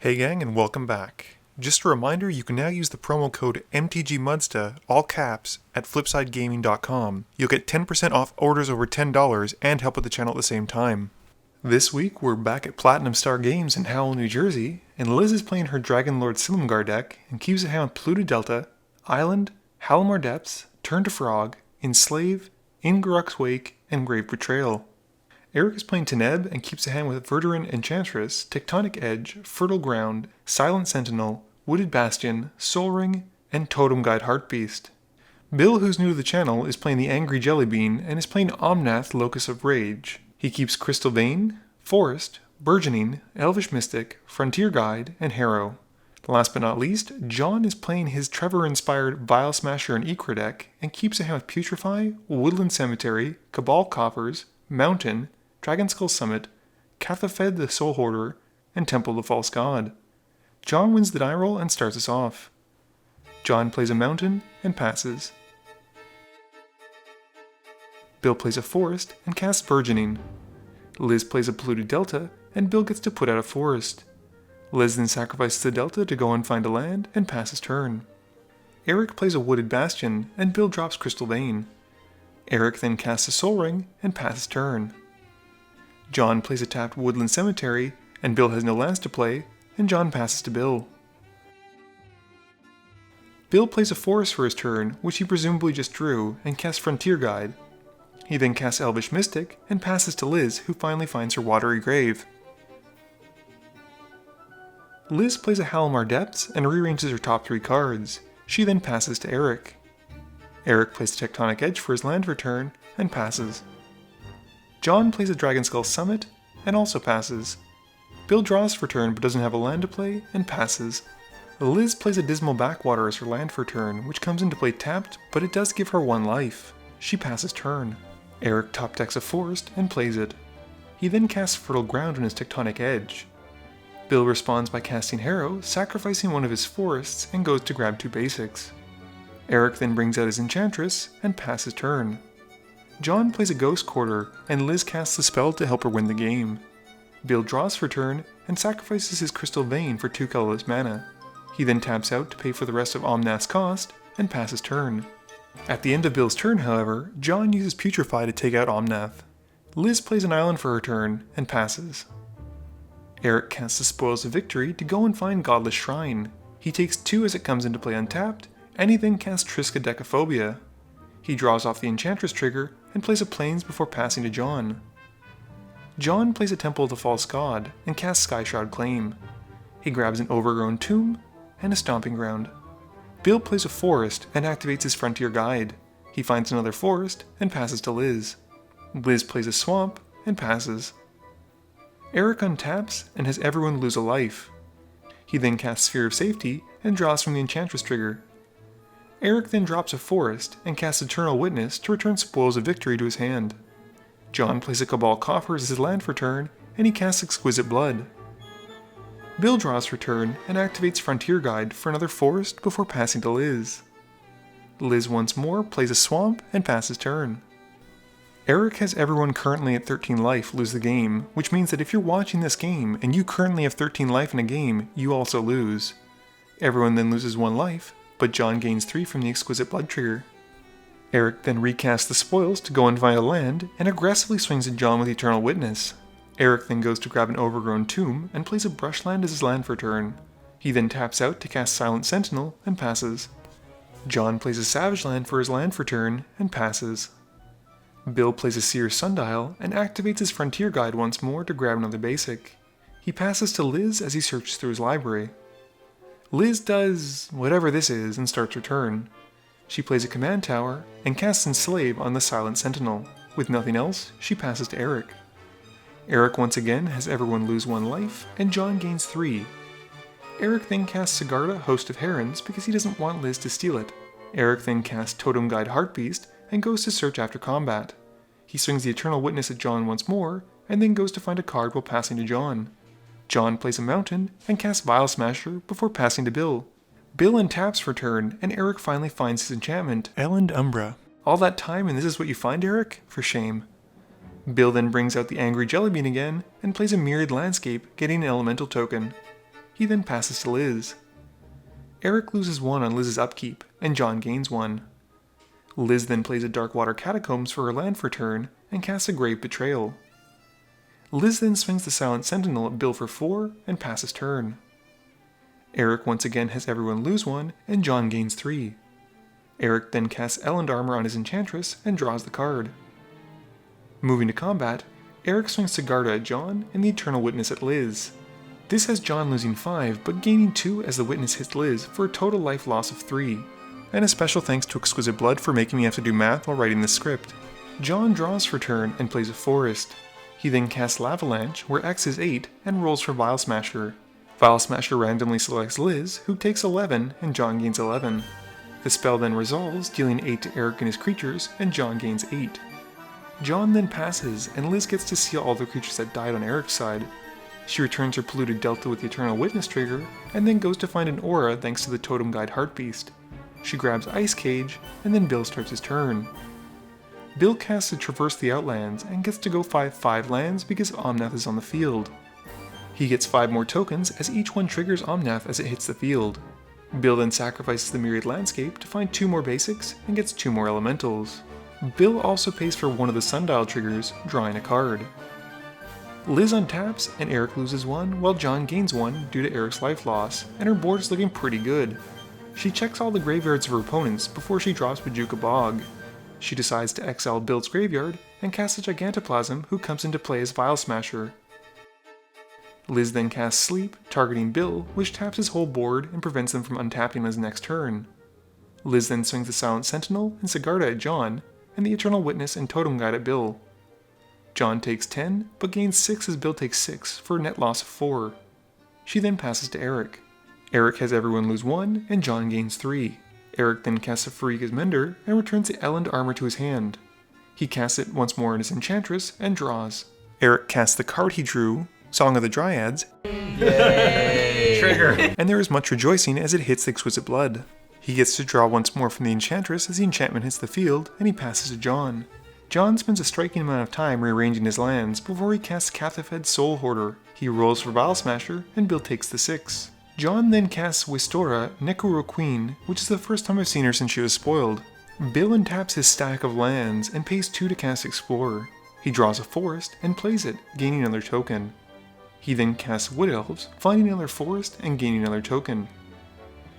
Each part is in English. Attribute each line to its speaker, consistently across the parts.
Speaker 1: Hey gang, and welcome back. Just a reminder, you can now use the promo code MTGMudsta, all caps, at flipsidegaming.com. You'll get 10% off orders over $10 and help with the channel at the same time. This week, we're back at Platinum Star Games in Howell, New Jersey, and Liz is playing her Dragon Lord Silumgar deck and keeps a hand with Polluted Delta, Island, Howell Depths, Turn to Frog, Enslave, Ingaruk's Wake, and Grave Betrayal. Eric is playing Teneb and keeps a hand with Verduran Enchantress, Tectonic Edge, Fertile Ground, Silent Sentinel, Wooded Bastion, Soul Ring, and Totem Guide Heartbeast. Bill, who's new to the channel, is playing the Angry Jellybean and is playing Omnath, Locus of Rage. He keeps Crystal Vein, Forest, Burgeoning, Elvish Mystic, Frontier Guide, and Harrow. Last but not least, John is playing his Trevor-inspired Vial Smasher and Ikra deck and keeps a hand with Putrefy, Woodland Cemetery, Cabal Coffers, Mountain, Dragonskull Summit, Cathafed the Soul Hoarder, and Temple the False God. John wins the die roll and starts us off. John plays a mountain and passes. Bill plays a forest and casts Burgeoning. Liz plays a Polluted Delta and Bill gets to put out a forest. Liz then sacrifices the Delta to go and find a land and passes turn. Eric plays a Wooded Bastion and Bill drops Crystal Vein. Eric then casts a Soul Ring and passes turn. John plays a tapped Woodland Cemetery, and Bill has no lands to play, and John passes to Bill. Bill plays a forest for his turn, which he presumably just drew, and casts Frontier Guide. He then casts Elvish Mystic, and passes to Liz, who finally finds her Watery Grave. Liz plays a Howell Depths, and rearranges her top 3 cards. She then passes to Eric. Eric plays the Tectonic Edge for his land return, and passes. John plays a Dragonskull Summit, and also passes. Bill draws for turn but doesn't have a land to play, and passes. Liz plays a Dismal Backwater as her land for turn, which comes into play tapped, but it does give her 1 life. She passes turn. Eric top decks a forest, and plays it. He then casts Fertile Ground on his Tectonic Edge. Bill responds by casting Harrow, sacrificing one of his forests, and goes to grab 2 basics. Eric then brings out his Enchantress, and passes turn. John plays a Ghost Quarter, and Liz casts the spell to help her win the game. Bill draws for turn, and sacrifices his Crystal Vein for 2 colorless mana. He then taps out to pay for the rest of Omnath's cost, and passes turn. At the end of Bill's turn, however, John uses Putrefy to take out Omnath. Liz plays an island for her turn, and passes. Eric casts the Spoils of Victory to go and find Godless Shrine. He takes 2 as it comes into play untapped, and he then casts Triskaidekaphobia. He draws off the Enchantress trigger, and plays a Plains before passing to John. John plays a Temple of the False God, and casts Skyshroud Claim. He grabs an Overgrown Tomb, and a Stomping Ground. Bill plays a Forest, and activates his Frontier Guide. He finds another forest, and passes to Liz. Liz plays a Swamp, and passes. Eric untaps, and has everyone lose a life. He then casts Sphere of Safety, and draws from the Enchantress trigger. Eric then drops a forest, and casts Eternal Witness to return Spoils of Victory to his hand. John plays a Cabal Coffers as his land for turn, and he casts Exquisite Blood. Bill draws for turn, and activates Frontier Guide for another forest before passing to Liz. Liz once more plays a Swamp, and passes turn. Eric has everyone currently at 13 life lose the game, which means that if you're watching this game, and you currently have 13 life in a game, you also lose. Everyone then loses 1 life, but John gains 3 from the Exquisite Blood trigger. Eric then recasts the spoils to go and find a land, and aggressively swings at John with Eternal Witness. Eric then goes to grab an Overgrown Tomb, and plays a Brushland as his land for turn. He then taps out to cast Silent Sentinel, and passes. John plays a Savage Land for his land for turn, and passes. Bill plays a Seer Sundial, and activates his Frontier Guide once more to grab another basic. He passes to Liz as he searches through his library. Liz does whatever this is and starts her turn. She plays a Command Tower, and casts Enslave on the Silent Sentinel. With nothing else, she passes to Eric. Eric once again has everyone lose 1 life, and John gains 3. Eric then casts Sigarda, Host of Herons, because he doesn't want Liz to steal it. Eric then casts Totem Guide Heartbeast, and goes to search after combat. He swings the Eternal Witness at John once more, and then goes to find a card while passing to John. John plays a mountain, and casts Vial Smasher before passing to Bill. Bill untaps for turn, and Eric finally finds his enchantment, Elend Umbra. All that time and this is what you find, Eric? For shame. Bill then brings out the Angry Jellybean again, and plays a Myriad Landscape, getting an elemental token. He then passes to Liz. Eric loses 1 on Liz's upkeep, and John gains 1. Liz then plays a Darkwater Catacombs for her land for turn, and casts a Grave Betrayal. Liz then swings the Silent Sentinel at Bill for 4, and passes turn. Eric once again has everyone lose 1, and John gains 3. Eric then casts Elend Armor on his Enchantress, and draws the card. Moving to combat, Eric swings Sigarda at John, and the Eternal Witness at Liz. This has John losing 5, but gaining 2 as the Witness hits Liz for a total life loss of 3. And a special thanks to Exquisite Blood for making me have to do math while writing this script. John draws for turn and plays a Forest. He then casts Lavalanche, where X is 8, and rolls for Vial Smasher. Vial Smasher randomly selects Liz, who takes 11, and John gains 11. The spell then resolves, dealing 8 to Eric and his creatures, and John gains 8. John then passes, and Liz gets to see all the creatures that died on Eric's side. She returns her polluted Delta with the Eternal Witness trigger, and then goes to find an aura thanks to the Totem Guide Heartbeast. She grabs Ice Cage, and then Bill starts his turn. Bill casts to Traverse the Outlands, and gets to go 5/5 lands because Omnath is on the field. He gets 5 more tokens as each one triggers Omnath as it hits the field. Bill then sacrifices the Myriad Landscape to find 2 more basics, and gets 2 more elementals. Bill also pays for one of the Sundial triggers, drawing a card. Liz untaps, and Eric loses 1, while John gains 1 due to Eric's life loss, and her board is looking pretty good. She checks all the graveyards of her opponents before she drops Bajuka Bog. She decides to exile Bill's graveyard, and casts a Gigantoplasm who comes into play as Vial Smasher. Liz then casts Sleep, targeting Bill, which taps his whole board and prevents them from untapping his next turn. Liz then swings the Silent Sentinel and Sigarda at John, and the Eternal Witness and Totem Guide at Bill. John takes 10, but gains 6 as Bill takes 6, for a net loss of 4. She then passes to Eric. Eric has everyone lose 1, and John gains 3. Eric then casts a Farika's Mender, and returns the Elend Armor to his hand. He casts it once more in his Enchantress, and draws. Eric casts the card he drew, Song of the Dryads.
Speaker 2: Yay! Trigger!
Speaker 1: And there is much rejoicing as it hits the Exquisite Blood. He gets to draw once more from the Enchantress as the enchantment hits the field, and he passes to John. John spends a striking amount of time rearranging his lands before he casts Cathafed's Soul Hoarder. He rolls for Vial Smasher, and Bill takes the 6. John then casts Wistora, Nekuro Queen, which is the first time I've seen her since she was spoiled. Bill untaps his stack of lands and pays 2 to cast Explorer. He draws a forest and plays it, gaining another token. He then casts Wood Elves, finding another forest and gaining another token.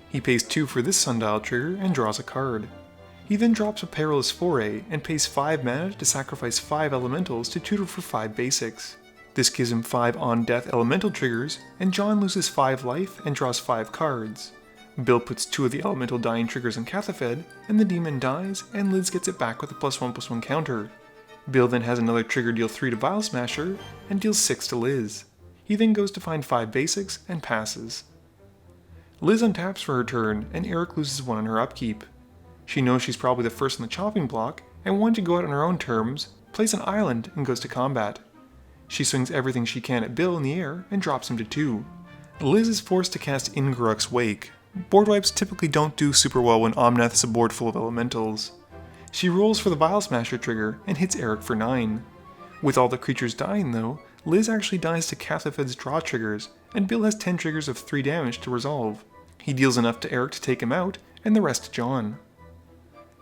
Speaker 1: He pays 2 for this Sundial trigger and draws a card. He then drops a Perilous Foray and pays 5 mana to sacrifice 5 elementals to tutor for 5 basics. This gives him 5 on-death elemental triggers, and John loses 5 life and draws 5 cards. Bill puts 2 of the elemental dying triggers on Cathafed, and the demon dies, and Liz gets it back with a +1/+1 counter. Bill then has another trigger deal 3 to Vial Smasher, and deals 6 to Liz. He then goes to find 5 basics, and passes. Liz untaps for her turn, and Eric loses 1 on her upkeep. She knows she's probably the first in the chopping block, and wanting to go out on her own terms, plays an island and goes to combat. She swings everything she can at Bill in the air, and drops him to 2. Liz is forced to cast Inguruk's Wake. Board wipes typically don't do super well when Omnath is a board full of elementals. She rolls for the Vial Smasher trigger, and hits Eric for 9. With all the creatures dying though, Liz actually dies to Cathafed's draw triggers, and Bill has 10 triggers of 3 damage to resolve. He deals enough to Eric to take him out, and the rest to John.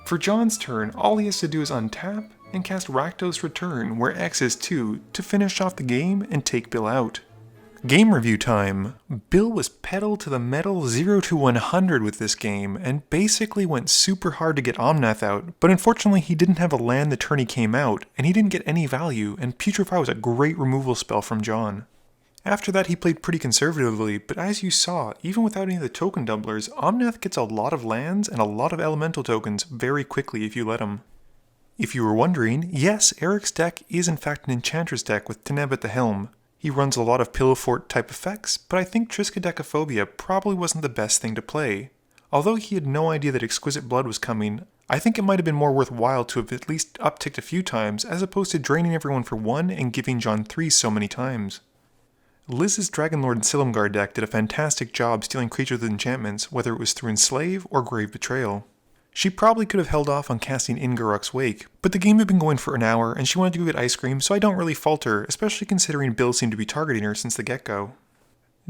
Speaker 1: For John's turn, all he has to do is untap, and cast Rakdos Return, where X is 2, to finish off the game and take Bill out. Game review time. Bill was pedal to the metal 0 to 100 with this game, and basically went super hard to get Omnath out, but unfortunately he didn't have a land the turn he came out, and he didn't get any value, and Putrefy was a great removal spell from John. After that he played pretty conservatively, but as you saw, even without any of the token doublers, Omnath gets a lot of lands and a lot of elemental tokens very quickly if you let him. If you were wondering, yes, Eric's deck is in fact an Enchantress deck with Teneb at the helm. He runs a lot of Pillow Fort type effects, but I think Triskaidekaphobia probably wasn't the best thing to play. Although he had no idea that Exquisite Blood was coming, I think it might have been more worthwhile to have at least upticked a few times as opposed to draining everyone for 1 and giving John 3 so many times. Liz's Dragonlord and Silumgar deck did a fantastic job stealing creatures with enchantments, whether it was through Enslave or Grave Betrayal. She probably could have held off on casting Inguruk's Wake, but the game had been going for an hour and she wanted to go get ice cream, so I don't really fault her, especially considering Bill seemed to be targeting her since the get-go.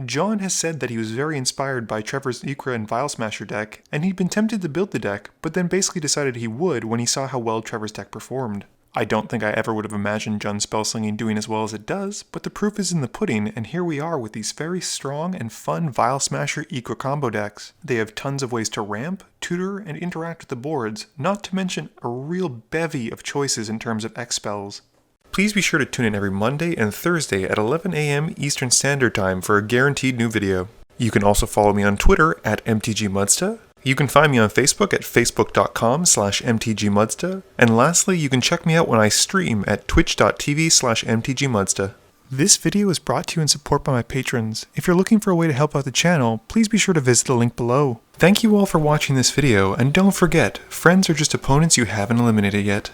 Speaker 1: John has said that he was very inspired by Trevor's Ikra and Vial Smasher deck, and he'd been tempted to build the deck, but then basically decided he would when he saw how well Trevor's deck performed. I don't think I ever would have imagined John's spellslinging doing as well as it does, but the proof is in the pudding, and here we are with these very strong and fun Vial Smasher Ikra combo decks. They have tons of ways to ramp, tutor, and interact with the boards, not to mention a real bevy of choices in terms of X spells. Please be sure to tune in every Monday and Thursday at 11 AM Eastern Standard Time for a guaranteed new video. You can also follow me on Twitter at MTGMudsta. You can find me on Facebook at facebook.com/mtgmudsta. And lastly, you can check me out when I stream at twitch.tv/mtgmudsta. This video is brought to you in support by my patrons. If you're looking for a way to help out the channel, please be sure to visit the link below. Thank you all for watching this video, and don't forget, friends are just opponents you haven't eliminated yet.